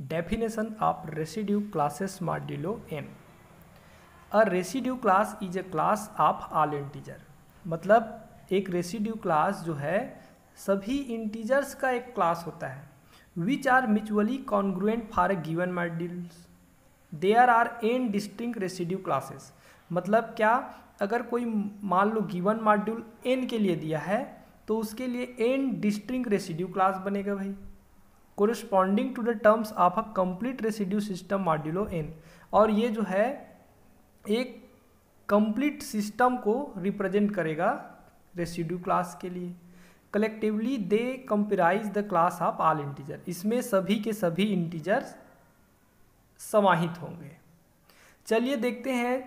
Definition of residue classes modulo n. A residue class is a class of all integer. मतलब एक residue class जो है सभी integers का एक क्लास होता है. Which are mutually congruent for a given modules. There are n distinct residue classes. मतलब क्या, अगर कोई मान लो गिवन मॉड्यूल n के लिए दिया है तो उसके लिए n डिस्टिंक्ट रेसिड्यू क्लास बनेगा भाई, corresponding to the terms of a complete residue system modulo n. और ये जो है एक कंप्लीट सिस्टम को रिप्रेजेंट करेगा रेसिड्यू क्लास के लिए. Collectively they comprise the class of all integer. इसमें सभी के सभी इंटीजर्स समाहित होंगे. चलिए देखते हैं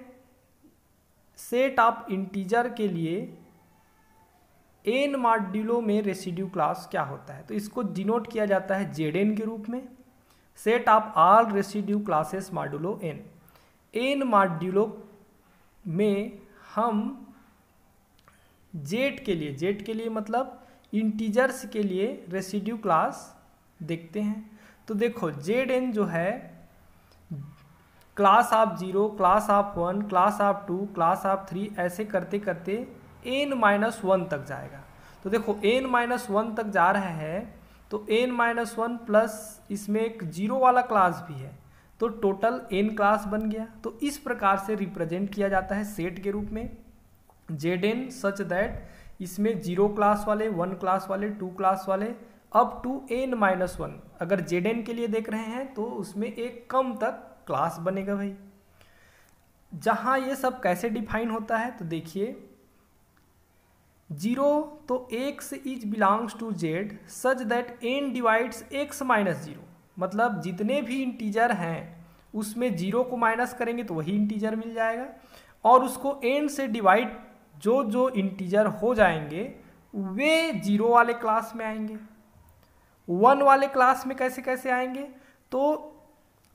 सेट ऑफ इंटीजर के लिए n मॉड्यूलो में रेसिड्यू क्लास क्या होता है. तो इसको डिनोट किया जाता है Zn के रूप में. Set of all residue classes modulo n. n modulo में हम Z के लिए मतलब इंटीजर्स के लिए रेसिड्यू क्लास देखते हैं. तो देखो Zn जो है class of 0, class of 1, class of 2, class of 3 ऐसे करते करते n-1 तक जाएगा. तो देखो n-1 तक जा रहा है तो n-1 प्लस इसमें एक 0 वाला क्लास भी है तो टोटल n क्लास बन गया. तो इस प्रकार से रिप्रेजेंट किया जाता है सेट के रूप में Zn सच दैट इसमें 0 क्लास वाले, 1 क्लास वाले, 2 क्लास वाले अप टू n-1. अगर Zn के लिए देख रहे हैं तो उसमें एक कम तक क्लास बनेगा भाई. जहाँ ये सब कैसे डिफाइन होता है तो देखिए 0 तो x is belongs to z such that n divides x minus 0. मतलब जितने भी इंटीजर हैं उसमें 0 को माइनस करेंगे तो वही इंटीजर मिल जाएगा और उसको n से डिवाइड जो इंटीजर हो जाएंगे वे 0 वाले क्लास में आएंगे. 1 वाले क्लास में कैसे कैसे आएंगे, तो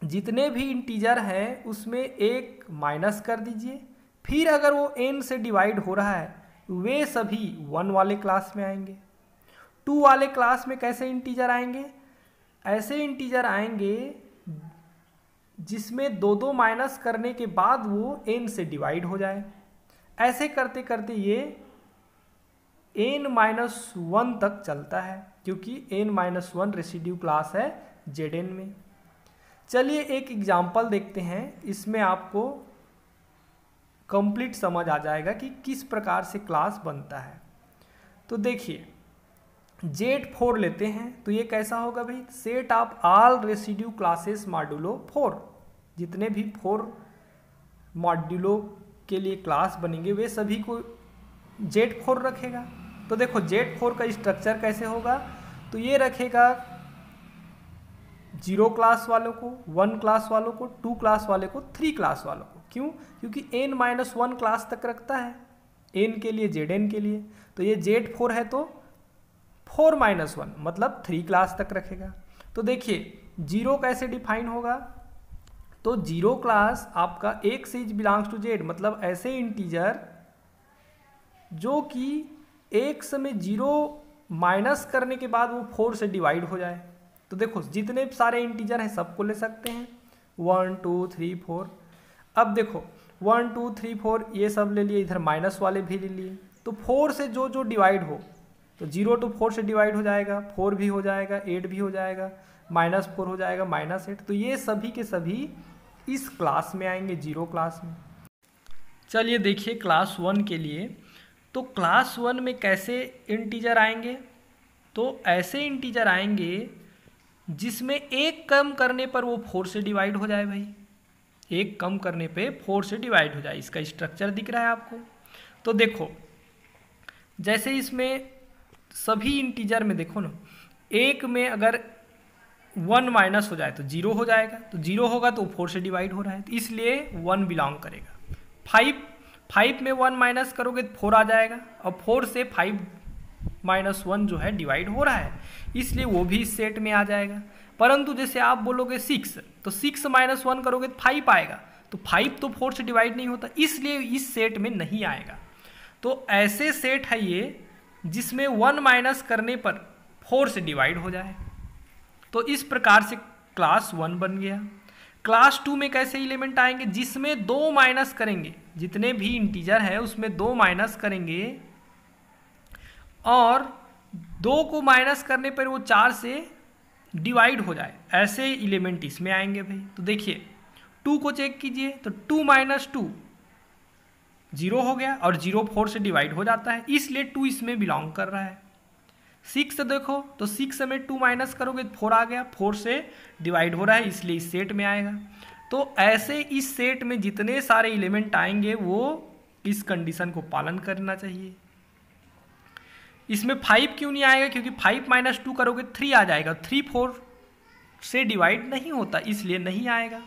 जितने भी इंटीजर हैं उसमें एक माइनस कर दीजिए, फिर अगर वो n से डिवाइड हो रहा है वे सभी 1 वाले क्लास में आएंगे. 2 वाले क्लास में कैसे इंटीजर आएंगे, ऐसे इंटीजर आएंगे जिसमें दो माइनस करने के बाद वो n से डिवाइड हो जाए. ऐसे करते करते ये n-1 तक चलता है क्योंकि n-1 रेसिड्यू क्लास है Zn में. चलिए एक एग्जांपल देखते हैं, इसमें आपको कंप्लीट समझ आ जाएगा कि किस प्रकार से क्लास बनता है. तो देखिए Z4 लेते हैं तो ये कैसा होगा भाई, set of all residue classes modulo 4. जितने भी 4 मॉड्यूलो के लिए क्लास बनेंगे वे सभी को Z4 रखेगा. तो देखो Z4 का स्ट्रक्चर कैसे होगा, तो ये रखेगा 0 क्लास वालों को, 1 क्लास वालों को, 2 क्लास वाले को, 3 क्लास वालों को. क्यों, क्योंकि n-1 क्लास तक रखता है n के लिए, Zn के लिए. तो ये Z4 है तो 4-1 मतलब 3 क्लास तक रखेगा. तो देखिए 0 कैसे डिफाइन होगा, तो 0 क्लास आपका x is belongs to z मतलब ऐसे इंटीजर जो कि x में 0 माइनस करने के बाद वो 4 से डिवाइड हो जाए. तो देखो जितने सारे इंटीजर हैं सबको ले सकते हैं 1 2 3 4. अब देखो 1 2 3 4 ये सब ले लिए, इधर माइनस वाले भी ले लिए. तो 4 से जो डिवाइड हो तो 0 to 4 से डिवाइड हो जाएगा, 4 भी हो जाएगा, 8 भी हो जाएगा, -4 हो जाएगा, -8. तो ये सभी के सभी इस क्लास में आएंगे 0 क्लास में. चलिए देखिए क्लास 1 के लिए, तो क्लास 1 में कैसे इंटीजर आएंगे, तो ऐसे इंटीजर आएंगे जिसमें एक कम करने पर वो 4 से डिवाइड हो जाए भाई. एक कम करने पे 4 से डिवाइड हो जाए. इसका स्ट्रक्चर दिख रहा है आपको. तो देखो जैसे इसमें सभी इंटीजर में देखो ना, एक में अगर 1 माइनस हो जाए तो 0 हो जाएगा, तो 0 होगा तो 4 से डिवाइड हो रहा है तो इसलिए 1 बिलोंग करेगा. 5 में 1 माइनस करोगे तो 4 आ जाएगा और 4 से 5-1 जो है डिवाइड हो रहा है इसलिए वो भी इस सेट में आ जाएगा. परंतु जैसे आप बोलोगे 6 तो 6-1 करोगे तो 5 आएगा, तो 5 तो 4 से डिवाइड नहीं होता इसलिए इस सेट में नहीं आएगा. तो ऐसे सेट है ये जिसमें 1 माइनस करने पर 4 से डिवाइड हो जाए. तो इस प्रकार से क्लास 1 बन गया। क्लास 2 में कैसे एलिमेंट आएंगे, जिसमें 2 माइनस करेंगे, जितने भी इंटीजर है उसमें 2 माइनस करेंगे और 2 को माइनस करने पर वो 4 से डिवाइड हो जाए, ऐसे एलिमेंट इसमें आएंगे भाई। तो देखिए 2 को चेक कीजिए, तो 2 माइनस 2 0 हो गया और 0 4 से डिवाइड हो जाता है, इसलिए 2 इसमें बिलोंग कर रहा है। 6 देखो तो 6 में 2 माइनस करोगे 4 आ गया, 4 से डिवाइड हो रहा है इसलिए इस सेट में आएगा। तो ऐसे इस सेट में जितने सारे एलिमेंट आएंगे वो इस कंडीशन को पालन करना चाहिए। इसमें 5 क्यों नहीं आएगा, क्योंकि 5 माइनस 2 करोगे 3 आ जाएगा, 3 4 से डिवाइड नहीं होता इसलिए नहीं आएगा।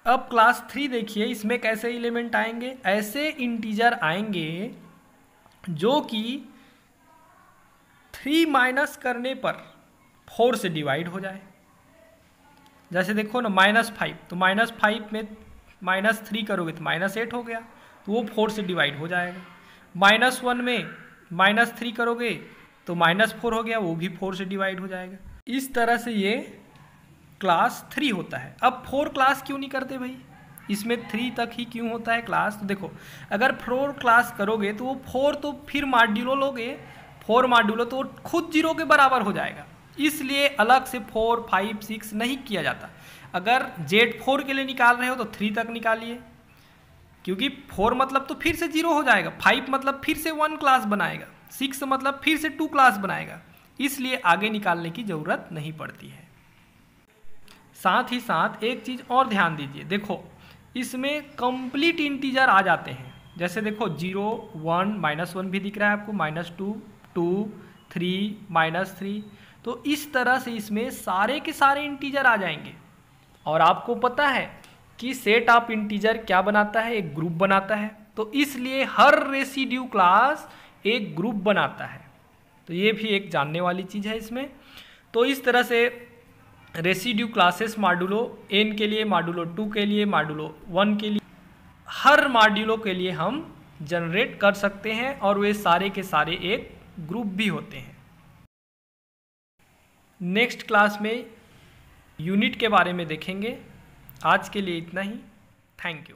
अब क्लास 3 देखिए, इसमें कैसे एलिमेंट आएंगे, ऐसे इंटीजर आएंगे जो कि 3 माइनस करने पर 4 से डिवाइड हो जाए। जैसे देखो ना -5, तो -5 में -3 करोगे तो -8 हो गया, तो वो 4 से डिवाइड हो जाएगा। -1 में -3 करोगे तो -4 हो गया, वो भी 4 से डिवाइड हो जाएगा। इस तरह से ये क्लास 3 होता है। अब 4 क्लास क्यों नहीं करते भाई, इसमें 3 तक ही क्यों होता है क्लास। तो देखो अगर 4 क्लास करोगे तो वो 4 तो फिर मॉड्यूलो लोगे, 4 मॉड्यूलो तो खुद 0 के बराबर हो जाएगा, इसलिए अलग से 4 5 6 नहीं किया जाता। अगर Z4 के लिए निकाल रहे हो तो 3 तक निकालिए, क्योंकि 4 मतलब तो फिर से 0 हो जाएगा, 5 मतलब फिर से 1 क्लास बनाएगा, 6 मतलब फिर से 2 क्लास बनाएगा, इसलिए आगे निकालने की ज़रूरत नहीं पड़ती है। साथ ही साथ एक चीज़ और ध्यान दीजिए, देखो इसमें कंप्लीट इंटीजर आ जाते हैं, जैसे देखो 0 1 -1 भी दिख रहा है आपको, -2 2 3 -3, तो इस तरह से इसमें सारे के सारे इंटीजर आ जाएंगे। और आपको पता है कि सेट ऑफ इंटीजर क्या बनाता है, एक ग्रुप बनाता है, तो इसलिए हर रेसिड्यू क्लास एक ग्रुप बनाता है, तो ये भी एक जानने वाली चीज़ है इसमें। तो इस तरह से रेसिड्यू क्लासेस मॉड्यूलो n के लिए, मॉड्यूलो 2 के लिए, मॉड्यूलो 1 के लिए, हर मॉड्यूलो के लिए हम जनरेट कर सकते हैं और वे सारे के सारे एक ग्रुप भी होते हैं। नेक्स्ट क्लास में यूनिट के बारे में देखेंगे। आज के लिए इतना ही। Thank you.